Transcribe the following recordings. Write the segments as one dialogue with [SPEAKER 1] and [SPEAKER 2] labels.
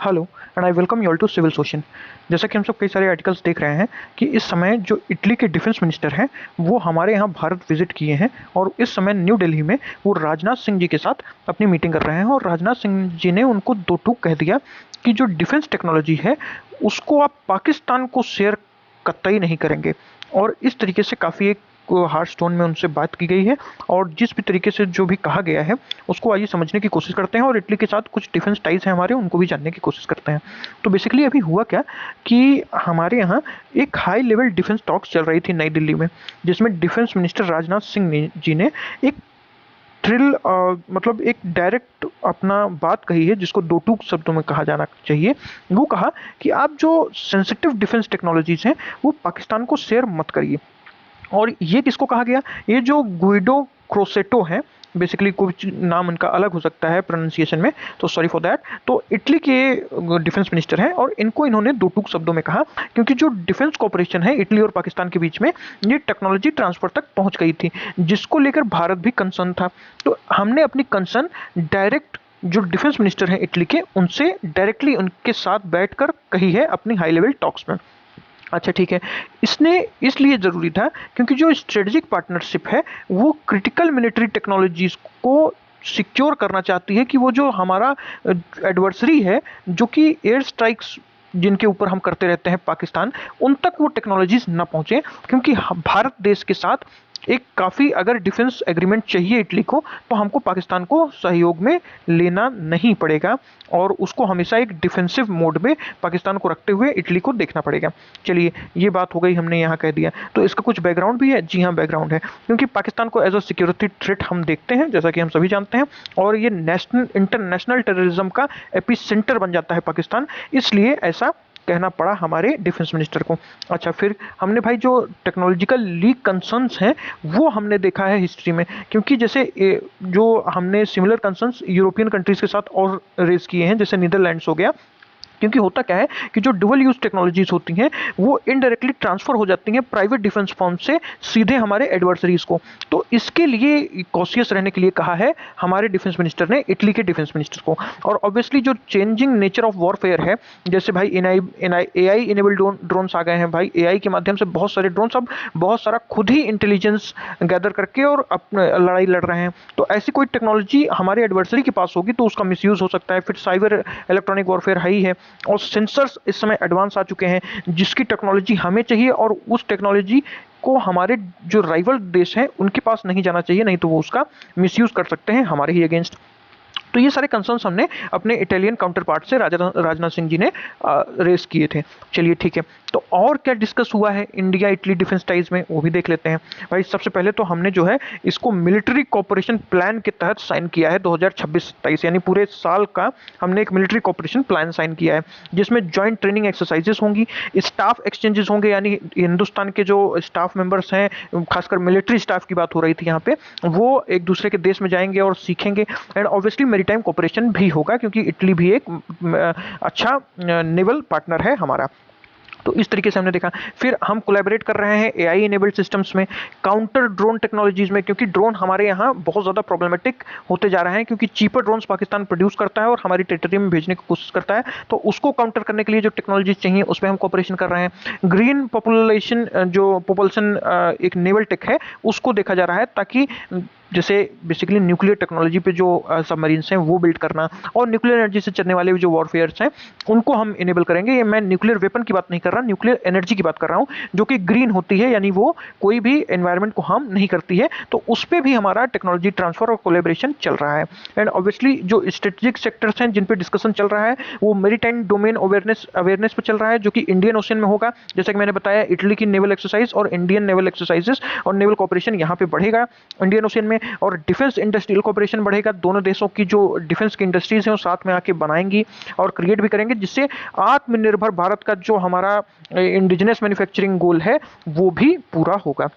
[SPEAKER 1] Hello and I welcome you all to civil सोशन। जैसा कि हम सब कई सारे आर्टिकल्स देख रहे हैं कि इस समय जो इटली के डिफेंस मिनिस्टर हैं वो हमारे यहाँ भारत विजिट किए हैं और इस समय न्यू दिल्ली में वो राजनाथ सिंह जी के साथ अपनी मीटिंग कर रहे हैं और राजनाथ सिंह जी ने उनको दो टूक कह दिया कि जो डिफेंस टेक्नोलॉजी है उसको आप पाकिस्तान को शेयर कतई नहीं करेंगे। और इस तरीके से काफ़ी एक हार्श टोन में उनसे बात की गई है और जिस भी तरीके से जो भी कहा गया है उसको आइए समझने की कोशिश करते हैं और इटली के साथ कुछ डिफेंस टाइज हैं हमारे, उनको भी जानने की कोशिश करते हैं। तो बेसिकली अभी हुआ क्या कि हमारे यहाँ एक हाई लेवल डिफेंस टॉक्स चल रही थी नई दिल्ली में, जिसमें डिफेंस मिनिस्टर राजनाथ सिंह जी ने एक थ्रिल मतलब एक डायरेक्ट अपना बात कही है जिसको दो टूक शब्दों में कहा जाना चाहिए। वो कहा कि आप जो सेंसिटिव डिफेंस टेक्नोलॉजीज हैं वो पाकिस्तान को शेयर मत करिए। और ये किसको कहा गया? ये जो गुइडो क्रोसेटो है, बेसिकली कुछ नाम उनका अलग हो सकता है प्रोनाउंसिएशन में, तो सॉरी फॉर दैट। तो इटली के डिफेंस मिनिस्टर हैं और इनको इन्होंने दो टूक शब्दों में कहा क्योंकि जो डिफेंस कॉपरेशन है इटली और पाकिस्तान के बीच में ये टेक्नोलॉजी ट्रांसफर तक पहुंच गई थी जिसको लेकर भारत भी कंसर्न था। तो हमने अपनी कंसर्न डायरेक्ट जो डिफेंस मिनिस्टर हैं इटली के उनसे डायरेक्टली उनके साथ बैठकर कही है अपनी हाई लेवल टॉक्स में। अच्छा ठीक है, इसने इसलिए ज़रूरी था क्योंकि जो स्ट्रेटजिक पार्टनरशिप है वो क्रिटिकल मिलिट्री टेक्नोलॉजीज़ को सिक्योर करना चाहती है कि वो जो हमारा एडवर्सरी है जो कि एयर स्ट्राइक्स जिनके ऊपर हम करते रहते हैं पाकिस्तान, उन तक वो टेक्नोलॉजीज ना पहुँचे। क्योंकि भारत देश के साथ एक काफ़ी अगर डिफेंस एग्रीमेंट चाहिए इटली को तो हमको पाकिस्तान को सहयोग में लेना नहीं पड़ेगा और उसको हमेशा एक डिफेंसिव मोड में पाकिस्तान को रखते हुए इटली को देखना पड़ेगा। चलिए ये बात हो गई, हमने यहाँ कह दिया। तो इसका कुछ बैकग्राउंड भी है? जी हाँ, बैकग्राउंड है क्योंकि पाकिस्तान को एज अ सिक्योरिटी थ्रेट हम देखते हैं जैसा कि हम सभी जानते हैं और ये नेशनल इंटरनेशनल टेररिज्म का एपी सेंटर बन जाता है पाकिस्तान, इसलिए ऐसा कहना पड़ा हमारे डिफेंस मिनिस्टर को। अच्छा, फिर हमने भाई जो टेक्नोलॉजिकल लीक कंसर्न्स हैं वो हमने देखा है हिस्ट्री में, क्योंकि जैसे जो हमने सिमिलर कंसर्न्स यूरोपियन कंट्रीज़ के साथ और रेज किए हैं, जैसे नीदरलैंड्स हो गया। क्योंकि होता क्या है कि जो डुअल यूज टेक्नोलॉजीज होती हैं वो इनडायरेक्टली ट्रांसफर हो जाती हैं प्राइवेट डिफेंस फर्म से सीधे हमारे एडवर्सरीज को। तो इसके लिए कॉशियस रहने के लिए कहा है हमारे डिफेंस मिनिस्टर ने इटली के डिफेंस मिनिस्टर को। और ऑब्वियसली जो चेंजिंग नेचर ऑफ वॉरफेयर है, जैसे भाई एआई इनेबल्ड ड्रोन्स आ गए हैं भाई, एआई के माध्यम से बहुत सारे ड्रोन्स अब बहुत सारा खुद ही इंटेलिजेंस गैदर करके और अपने लड़ाई लड़ रहे हैं। तो ऐसी कोई टेक्नोलॉजी हमारे एडवर्सरी के पास होगी तो उसका मिसयूज हो सकता है। फिर साइबर इलेक्ट्रॉनिक वॉरफेयर है ही है और सेंसर्स इस समय एडवांस आ चुके हैं जिसकी टेक्नोलॉजी हमें चाहिए और उस टेक्नोलॉजी को हमारे जो राइवल देश हैं उनके पास नहीं जाना चाहिए, नहीं तो वो उसका मिसयूज कर सकते हैं हमारे ही अगेंस्ट। तो ये सारे कंसर्न्स हमने अपने इटालियन काउंटर पार्ट से राजनाथ सिंह जी ने रेस किए थे। चलिए ठीक है, तो और क्या डिस्कस हुआ है इंडिया इटली डिफेंस टाइज में वो भी देख लेते हैं। भाई सबसे पहले तो हमने जो है इसको मिलिट्री कोऑपरेशन प्लान के तहत साइन किया है 2026-27, यानी पूरे साल का हमने एक मिलिट्री कोऑपरेशन प्लान साइन किया है जिसमें जॉइंट ट्रेनिंग एक्सरसाइजेस होंगी, स्टाफ एक्सचेंजेस होंगे, यानी हिंदुस्तान के जो स्टाफ मेंबर्स हैं, खासकर मिलिट्री स्टाफ की बात हो रही थी यहाँ पे, वो एक दूसरे के देश में जाएंगे और सीखेंगे। एंड ऑब्वियसली मैरीटाइम कोऑपरेशन भी होगा क्योंकि इटली भी एक अच्छा नेवल पार्टनर है हमारा। तो इस तरीके से हमने देखा। फिर हम कोलैबोरेट कर रहे हैं एआई इनेबल्ड सिस्टम्स में, काउंटर ड्रोन टेक्नोलॉजीज में, क्योंकि ड्रोन हमारे यहाँ बहुत ज़्यादा प्रॉब्लमेटिक होते जा रहे हैं क्योंकि चीपर ड्रोन्स पाकिस्तान प्रोड्यूस करता है और हमारी टेरिटरी में भेजने की कोशिश करता है। तो उसको काउंटर करने के लिए जो टेक्नोलॉजीज चाहिए उसमें हम कोऑपरेशन कर रहे हैं। ग्रीन पॉपुलेशन जो प्रोपल्सन एक नेवल टेक है उसको देखा जा रहा है ताकि जैसे बेसिकली न्यूक्लियर टेक्नोलॉजी पे जो सबमरीन्स हैं वो बिल्ड करना और न्यूक्लियर एनर्जी से चलने वाले जो वॉरफेयर्स हैं उनको हम इनेबल करेंगे। ये मैं न्यूक्लियर वेपन की बात नहीं कर रहा, न्यूक्लियर एनर्जी की बात कर रहा हूँ जो कि ग्रीन होती है, यानी वो कोई भी एनवायरनमेंट को हार्म नहीं करती है। तो उस पर भी हमारा टेक्नोलॉजी ट्रांसफर और कोलेब्रेशन चल रहा है। एंड ऑब्वियसली जो स्ट्रेटेजिक सेक्टर्स हैं जिन पर डिस्कशन चल रहा है वो मेरीटाइम डोमेन अवेयरनेस पर चल रहा है जो कि इंडियन ओशन में होगा। जैसा कि मैंने बताया, इटली की नेवल एक्सरसाइज और इंडियन नेवल एक्सरसाइजेस और नेवल कॉपरेशन यहाँ पे बढ़ेगा इंडियन ओशन में, और डिफेंस इंडस्ट्रियल कॉपरेशन बढ़ेगा। दोनों देशों की जो डिफेंस की इंडस्ट्रीज हैं वो साथ में आके बनाएंगी और क्रिएट भी करेंगे जिससे आत्मनिर्भर भारत का जो हमारा इंडिजिनस मैन्युफैक्चरिंग गोल है वो भी पूरा होगा।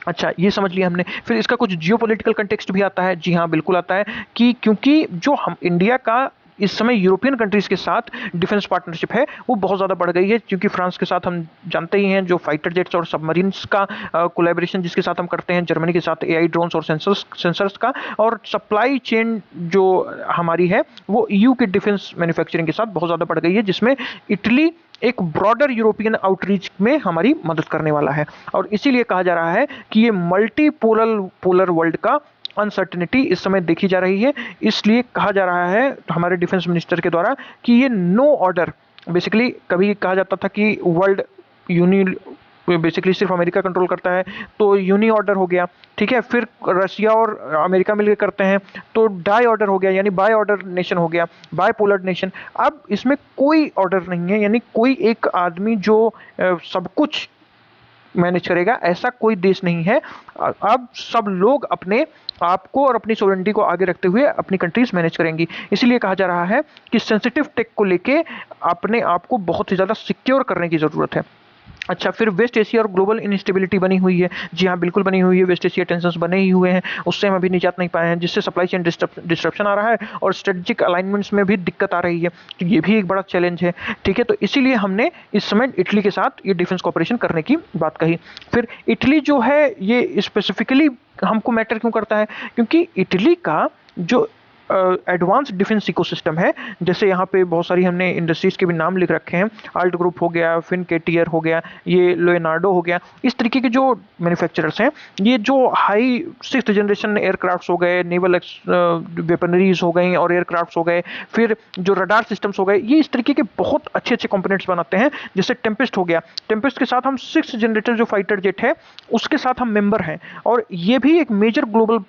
[SPEAKER 1] अच्छा, ये समझ लिया हमने। फिर इसका कुछ जियोपॉलिटिकल कंटेक्स्ट भी आता है। जी हाँ, बिल्कुल आता है कि क्योंकि जो हम इंडिया का इस समय यूरोपियन कंट्रीज के साथ डिफेंस पार्टनरशिप है वो बहुत ज़्यादा बढ़ गई है, क्योंकि फ्रांस के साथ हम जानते ही हैं जो फाइटर जेट्स और सबमरीन्स का कोलैबोरेशन जिसके साथ हम करते हैं, जर्मनी के साथ एआई ड्रोन्स और सेंसर्स का, और सप्लाई चेन जो हमारी है वो ईयू के डिफेंस मैन्युफैक्चरिंग के साथ बहुत ज़्यादा बढ़ गई है, जिसमें इटली एक ब्रॉडर यूरोपियन आउटरीच में हमारी मदद करने वाला है। और इसीलिए कहा जा रहा है कि ये पोलर वर्ल्ड का अनसर्टेनिटी इस समय देखी जा रही है। इसलिए कहा जा रहा है हमारे डिफेंस मिनिस्टर के द्वारा कि ये नो ऑर्डर, बेसिकली कभी कहा जाता था कि वर्ल्ड यूनि बेसिकली सिर्फ अमेरिका कंट्रोल करता है तो यूनी ऑर्डर हो गया, ठीक है, फिर रशिया और अमेरिका मिलकर करते हैं तो डाई ऑर्डर हो गया, यानी बाय ऑर्डर नेशन हो गया, बाय पोलर नेशन। अब इसमें कोई ऑर्डर नहीं है, यानी कोई एक आदमी जो सब कुछ मैनेज करेगा ऐसा कोई देश नहीं है। अब सब लोग अपने आपको और अपनी सोवरेनिटी को आगे रखते हुए अपनी कंट्रीज मैनेज करेंगी। इसीलिए कहा जा रहा है कि सेंसिटिव टेक को लेके अपने आप को बहुत ही ज़्यादा सिक्योर करने की ज़रूरत है। अच्छा, फिर वेस्ट एशिया और ग्लोबल इनस्टेबिलिटी बनी हुई है। जी हाँ, बिल्कुल बनी हुई है, वेस्ट एशिया टेंशंस बने ही हुए हैं, उससे हम अभी निजात नहीं पाए हैं, जिससे सप्लाई चेन डिस्ट्रप्शन आ रहा है और स्ट्रेटजिक अलाइनमेंट्स में भी दिक्कत आ रही है, तो ये भी एक बड़ा चैलेंज है, ठीक है। तो इसीलिए हमने इस समय इटली के साथ ये डिफेंस कॉपरेशन करने की बात कही। फिर इटली जो है ये स्पेसिफिकली हमको मैटर क्यों करता है, क्योंकि इटली का जो एडवांस डिफेंस इकोसिस्टम है, जैसे यहाँ पे बहुत सारी हमने इंडस्ट्रीज के भी नाम लिख रखे हैं, आल्ट ग्रुप हो गया, फिनकेटियर हो गया, ये लियोनार्डो हो गया, इस तरीके के जो मैन्युफैक्चरर्स हैं, ये जो हाई 6th जनरेशन एयरक्राफ्ट्स हो गए, नेवल वेपनरीज हो गई और एयरक्राफ्ट्स हो गए, फिर जो रडार सिस्टम्स हो गए, ये इस तरीके के बहुत अच्छे अच्छे कंपोनेंट्स बनाते हैं। जैसे टेम्पेस्ट हो गया, टेम्पेस्ट के साथ हम 6th जनरेटर जो फाइटर जेट है उसके साथ हम मेंबर हैं, और ये भी एक मेजर ग्लोबल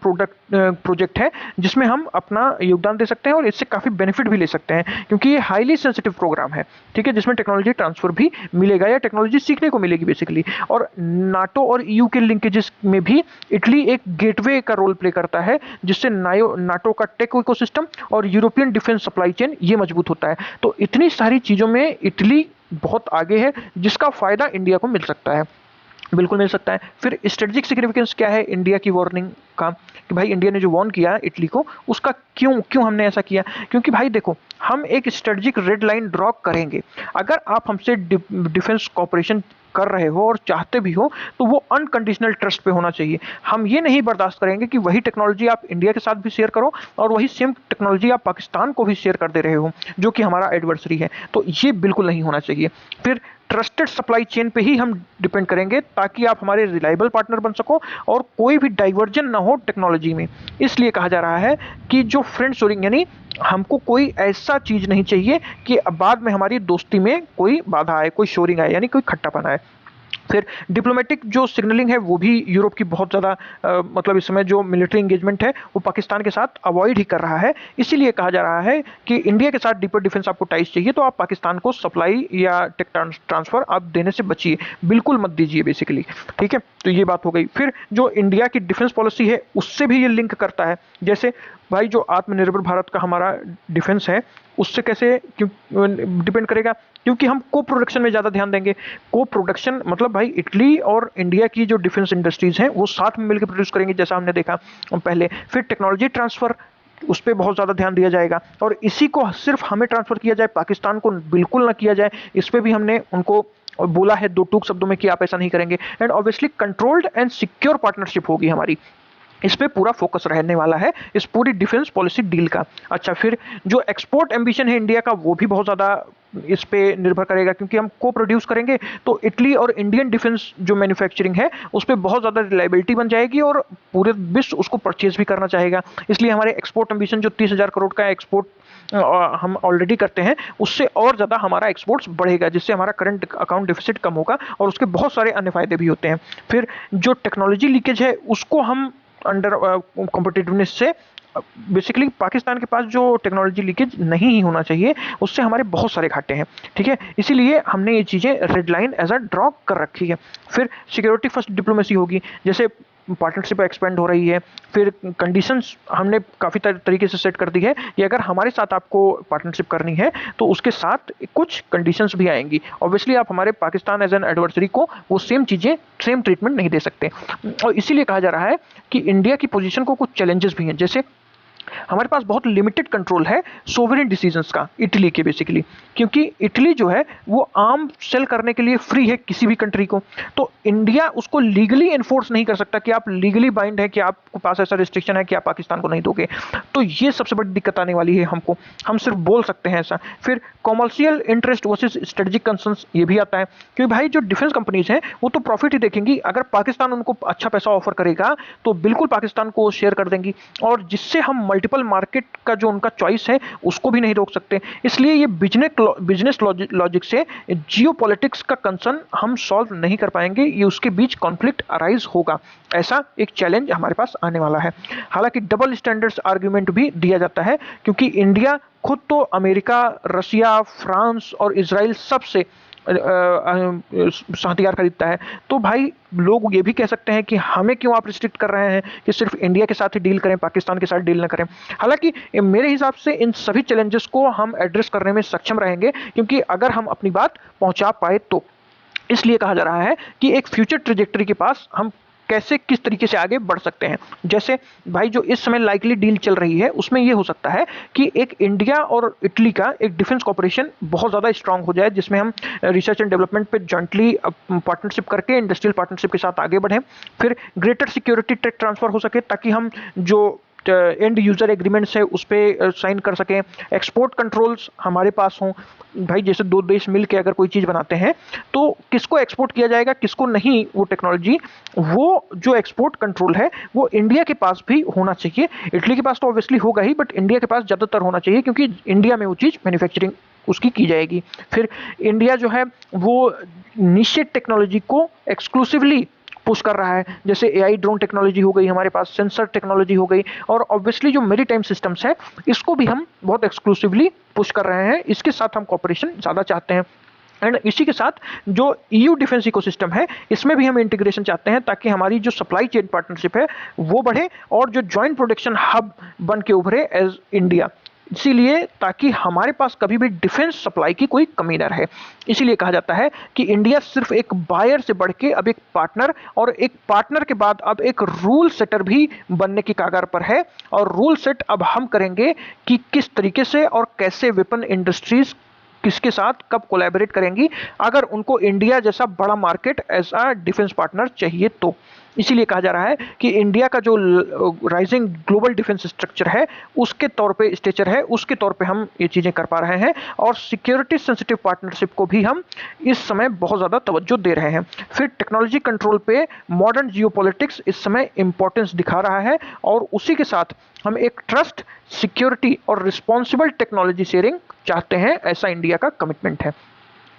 [SPEAKER 1] प्रोजेक्ट है जिसमें हम अपना योगदान दे सकते हैं और इससे काफ़ी बेनिफिट भी ले सकते हैं, क्योंकि ये हाईली सेंसिटिव प्रोग्राम है, ठीक है, जिसमें टेक्नोलॉजी ट्रांसफर भी मिलेगा या टेक्नोलॉजी सीखने को मिलेगी बेसिकली। और नाटो और ईयू के लिंकेजेस में भी इटली एक गेटवे का रोल प्ले करता है, जिससे नाटो का टेक इकोसिस्टम और यूरोपियन डिफेंस सप्लाई चेन ये मजबूत होता है। तो इतनी सारी चीज़ों में इटली बहुत आगे है, जिसका फायदा इंडिया को मिल सकता है, बिल्कुल मिल सकता है। फिर स्ट्रेटेजिक सिग्निफिकेंस क्या है इंडिया की वार्निंग का, कि भाई इंडिया ने जो वार्न किया इटली को, उसका क्यों हमने ऐसा किया, क्योंकि भाई देखो, हम एक स्ट्रेटेजिक रेड लाइन ड्रॉ करेंगे। अगर आप हमसे डिफेंस कॉपरेशन कर रहे हो और चाहते भी हो तो वो अनकंडीशनल ट्रस्ट पे होना चाहिए। हम ये नहीं बर्दाश्त करेंगे कि वही टेक्नोलॉजी आप इंडिया के साथ भी शेयर करो और वही सेम टेक्नोलॉजी आप पाकिस्तान को भी शेयर कर दे रहे हो, जो कि हमारा एडवर्सरी है। तो ये बिल्कुल नहीं होना चाहिए। फिर ट्रस्टेड सप्लाई चेन पे ही हम डिपेंड करेंगे, ताकि आप हमारे रिलायबल पार्टनर बन सको और कोई भी डाइवर्जन ना हो टेक्नोलॉजी में। इसलिए कहा जा रहा है कि जो फ्रेंड शोरिंग, यानी हमको कोई ऐसा चीज़ नहीं चाहिए कि बाद में हमारी दोस्ती में कोई बाधा आए, कोई शोरिंग आए, यानी कोई खट्टापन आए। फिर डिप्लोमेटिक जो सिग्नलिंग है वो भी यूरोप की बहुत ज़्यादा मतलब इस समय जो मिलिट्री इंगेजमेंट है वो पाकिस्तान के साथ अवॉइड ही कर रहा है। इसीलिए कहा जा रहा है कि इंडिया के साथ डीपर डिफेंस आपको टाइज चाहिए तो आप पाकिस्तान को सप्लाई या टेक ट्रांसफ़र आप देने से बचिए, बिल्कुल मत दीजिए बेसिकली, ठीक है। तो ये बात हो गई। फिर जो इंडिया की डिफेंस पॉलिसी है उससे भी ये लिंक करता है, जैसे भाई जो आत्मनिर्भर भारत का हमारा डिफेंस है उससे कैसे क्यों डिपेंड करेगा, क्योंकि हम को प्रोडक्शन में ज़्यादा ध्यान देंगे। को प्रोडक्शन मतलब भाई इटली और इंडिया की जो डिफेंस इंडस्ट्रीज़ हैं वो साथ में मिलकर प्रोड्यूस करेंगे, जैसा हमने देखा पहले। फिर टेक्नोलॉजी ट्रांसफ़र, उस पर बहुत ज़्यादा ध्यान दिया जाएगा, और इसी को सिर्फ हमें ट्रांसफ़र किया जाए, पाकिस्तान को बिल्कुल ना किया जाए। इस पर भी हमने उनको बोला है दो टूक शब्दों में कि आप ऐसा नहीं करेंगे। And obviously controlled and secure partnership होगी हमारी, इस पे पूरा फोकस रहने वाला है इस पूरी डिफेंस पॉलिसी डील का। अच्छा, फिर जो एक्सपोर्ट एम्बिशन है इंडिया का वो भी बहुत ज़्यादा इस पे निर्भर करेगा, क्योंकि हम को प्रोड्यूस करेंगे तो इटली और इंडियन डिफेंस जो मैन्युफैक्चरिंग है उस पर बहुत ज़्यादा रिलायबिलिटी बन जाएगी और पूरे विश्व उसको परचेज भी करना चाहेगा। इसलिए हमारे एक्सपोर्ट एम्बिशन जो 30,000 करोड़ का एक्सपोर्ट हम ऑलरेडी करते हैं उससे और ज़्यादा हमारा एक्सपोर्ट्स बढ़ेगा, जिससे हमारा करंट अकाउंट डिफिसिट कम होगा और उसके बहुत सारे अन्य फायदे भी होते हैं। फिर जो टेक्नोलॉजी लीकेज है उसको हम अंडर कॉम्पिटिटिवनेस से बेसिकली पाकिस्तान के पास जो टेक्नोलॉजी लीकेज नहीं ही होना चाहिए, उससे हमारे बहुत सारे घाटे हैं, ठीक है। इसीलिए हमने ये चीज़ें red line as a draw कर रखी है। फिर सिक्योरिटी फर्स्ट डिप्लोमेसी होगी, जैसे पार्टनरशिप एक्सपेंड हो रही है। फिर कंडीशंस हमने काफ़ी तरीके से सेट कर दी है कि अगर हमारे साथ आपको पार्टनरशिप करनी है तो उसके साथ कुछ कंडीशंस भी आएंगी। ऑब्वियसली आप हमारे पाकिस्तान एज एन एडवर्सरी को वो सेम चीज़ें, सेम ट्रीटमेंट नहीं दे सकते, और इसीलिए कहा जा रहा है कि इंडिया की पोजीशन को कुछ चैलेंजेस भी हैं, जैसे हमारे पास बहुत लिमिटेड कंट्रोल है सोवरेन डिसीजंस का इटली के बेसिकली, क्योंकि इटली जो है वो आर्म सेल करने के लिए फ्री है किसी भी कंट्री को। तो इंडिया उसको लीगली एनफोर्स नहीं कर सकता कि आप लीगली बाइंड है कि आपके पास ऐसा रिस्ट्रिक्शन है कि आप पाकिस्तान को नहीं दोगे। तो ये सबसे बड़ी दिक्कत आने वाली है हमको, हम सिर्फ बोल सकते हैं ऐसा। फिर commercial interest versus strategic concerns ये भी आता है, क्योंकि भाई जो डिफेंस कंपनीज हैं वो तो प्रॉफिट ही देखेंगी। अगर पाकिस्तान उनको अच्छा पैसा ऑफर करेगा तो बिल्कुल पाकिस्तान को शेयर कर देंगी, और जिससे हम मल्टीपल मार्केट का जो उनका चॉइस है उसको भी नहीं रोक सकते। इसलिए ये बिजनेस लॉजिक से जियोपॉलिटिक्स का कंसर्न हम सॉल्व नहीं कर पाएंगे, ये उसके बीच कॉन्फ्लिक्ट अराइज होगा। ऐसा एक चैलेंज हमारे पास आने वाला है। हालांकि डबल स्टैंडर्ड्स आर्ग्यूमेंट भी दिया जाता है, क्योंकि इंडिया खुद तो अमेरिका, रशिया, फ्रांस और इजराइल सबसे हथियार खरीदता है। तो भाई लोग ये भी कह सकते हैं कि हमें क्यों आप रिस्ट्रिक्ट कर रहे हैं कि सिर्फ इंडिया के साथ ही डील करें, पाकिस्तान के साथ डील ना करें। हालांकि मेरे हिसाब से इन सभी चैलेंजेस को हम एड्रेस करने में सक्षम रहेंगे, क्योंकि अगर हम अपनी बात पहुंचा पाए तो। इसलिए कहा जा रहा है कि एक फ्यूचर ट्रेजेक्टरी के पास हम कैसे किस तरीके से आगे बढ़ सकते हैं। जैसे भाई जो इस समय लाइकली डील चल रही है उसमें ये हो सकता है कि एक इंडिया और इटली का एक डिफेंस कॉपरेशन बहुत ज़्यादा स्ट्रांग हो जाए, जिसमें हम रिसर्च एंड डेवलपमेंट पे जॉइंटली पार्टनरशिप करके इंडस्ट्रियल पार्टनरशिप के साथ आगे बढ़ें। फिर ग्रेटर सिक्योरिटी टेक ट्रांसफर हो सके, ताकि हम जो एंड यूजर एग्रीमेंट्स है उस पर साइन कर सकें। एक्सपोर्ट कंट्रोल्स हमारे पास हों। भाई जैसे दो देश मिल के अगर कोई चीज़ बनाते हैं तो किसको एक्सपोर्ट किया जाएगा किसको नहीं, वो टेक्नोलॉजी, वो जो एक्सपोर्ट कंट्रोल है वो इंडिया के पास भी होना चाहिए। इटली के पास तो ऑब्वियसली होगा ही, बट इंडिया के पास ज़्यादातर होना चाहिए, क्योंकि इंडिया में वो चीज़ मैन्युफैक्चरिंग उसकी की जाएगी। फिर इंडिया जो है वो निश्चित टेक्नोलॉजी को एक्सक्लूसिवली पुश कर रहा है, जैसे एआई ड्रोन टेक्नोलॉजी हो गई हमारे पास, सेंसर टेक्नोलॉजी हो गई, और ऑब्वियसली जो मेरीटाइम सिस्टम्स है इसको भी हम बहुत एक्सक्लूसिवली पुश कर रहे हैं। इसके साथ हम कॉपरेशन ज़्यादा चाहते हैं। एंड इसी के साथ जो ईयू डिफेंस इकोसिस्टम है इसमें भी हम इंटीग्रेशन चाहते हैं, ताकि हमारी जो सप्लाई चेन पार्टनरशिप है वो बढ़े और जो जॉइंट प्रोडक्शन हब बन के उभरे एज इंडिया। इसीलिए ताकि हमारे पास कभी भी डिफेंस सप्लाई की कोई कमी न रहे। इसीलिए कहा जाता है कि इंडिया सिर्फ एक बायर से बढ़ के अब एक पार्टनर, और एक पार्टनर के बाद अब एक रूल सेटर भी बनने की कगार पर है। और रूल सेट अब हम करेंगे कि किस तरीके से और कैसे वेपन इंडस्ट्रीज किसके साथ कब कोलैबोरेट करेंगी, अगर उनको इंडिया जैसा बड़ा market as a defence partner चाहिए तो। इसीलिए कहा जा रहा है कि इंडिया का जो राइजिंग ग्लोबल डिफेंस स्ट्रक्चर है उसके तौर पे स्टेचर है, उसके तौर पे हम ये चीज़ें कर पा रहे हैं, और सिक्योरिटी सेंसिटिव पार्टनरशिप को भी हम इस समय बहुत ज़्यादा तवज्जो दे रहे हैं। फिर टेक्नोलॉजी कंट्रोल पे मॉडर्न जियोपॉलिटिक्स इस समय इंपॉर्टेंस दिखा रहा है, और उसी के साथ हम एक ट्रस्ट, सिक्योरिटी और रिस्पॉन्सिबल टेक्नोलॉजी शेयरिंग चाहते हैं, ऐसा इंडिया का कमिटमेंट है।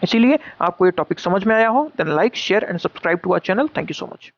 [SPEAKER 1] इसीलिए आपको ये टॉपिक समझ में आया हो then like, share and subscribe to our channel. Thank you so much.